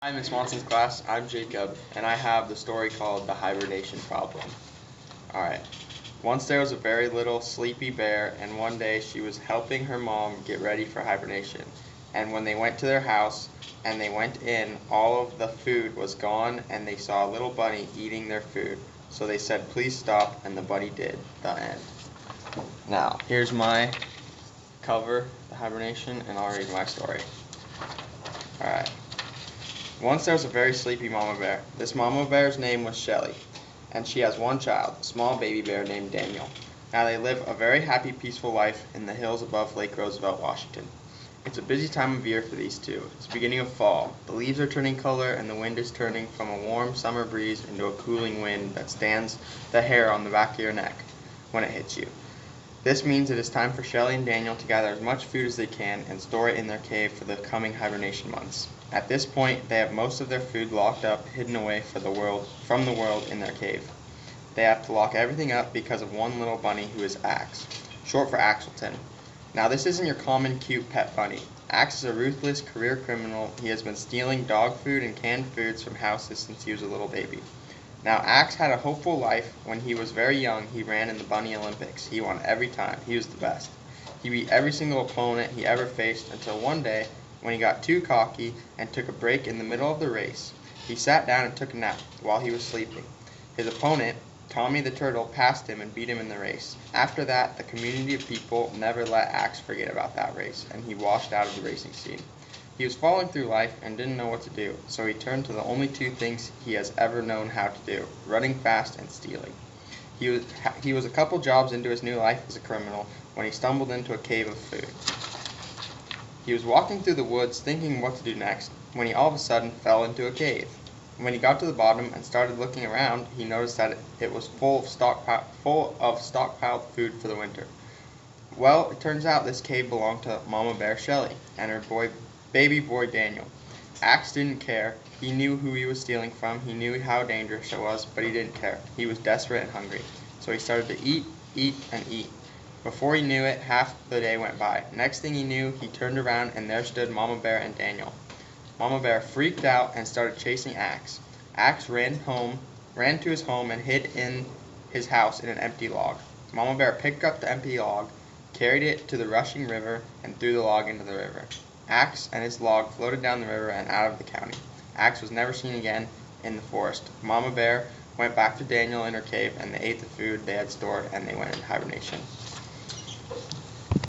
Hi, Miss Watson's class. I'm Jacob, and I have the story called The Hibernation Problem. Alright. Once there was a very little sleepy bear, and one day she was helping her mom get ready for hibernation. And when they went to their house and they went in, all of the food was gone, and they saw a little bunny eating their food. So they said, "Please stop," and the bunny did. The end. Now, here's my cover, The Hibernation, and I'll read my story. Alright. Once there was a very sleepy mama bear. This mama bear's name was Shelly, and she has one child, a small baby bear named Daniel. Now they live a very happy, peaceful life in the hills above Lake Roosevelt, Washington. It's a busy time of year for these two. It's the beginning of fall. The leaves are turning color, and the wind is turning from a warm summer breeze into a cooling wind that stands the hair on the back of your neck when it hits you. This means it is time for Shelly and Daniel to gather as much food as they can and store it in their cave for the coming hibernation months. At this point, they have most of their food locked up, hidden away from the world in their cave. They have to lock everything up because of one little bunny who is Axe, short for Axelton. Now this isn't your common cute pet bunny. Axe is a ruthless career criminal. He has been stealing dog food and canned foods from houses since he was a little baby. Now, Axe had a hopeful life. When he was very young, he ran in the Bunny Olympics. He won every time. He was the best. He beat every single opponent he ever faced until one day when he got too cocky and took a break in the middle of the race. He sat down and took a nap while he was sleeping. His opponent, Tommy the Turtle, passed him and beat him in the race. After that, the community of people never let Axe forget about that race, and he washed out of the racing scene. He was falling through life and didn't know what to do, so he turned to the only two things he has ever known how to do: running fast and stealing. He was a couple jobs into his new life as a criminal when he stumbled into a cave of food. He was walking through the woods thinking what to do next, when he all of a sudden fell into a cave. When he got to the bottom and started looking around, he noticed that it was full of stockpiled food for the winter. Well, it turns out this cave belonged to Mama Bear Shelly and her baby boy Daniel. Axe didn't care. He knew who he was stealing from. He knew how dangerous it was, but he didn't care. He was desperate and hungry. So he started to eat, and eat. Before he knew it, half the day went by. Next thing he knew, he turned around and there stood Mama Bear and Daniel. Mama Bear freaked out and started chasing Axe. Axe ran to his home and hid in his house in an empty log. Mama Bear picked up the empty log, carried it to the rushing river, and threw the log into the river. Axe and his log floated down the river and out of the county. Axe was never seen again in the forest. Mama Bear went back to Daniel in her cave, and they ate the food they had stored, and they went into hibernation.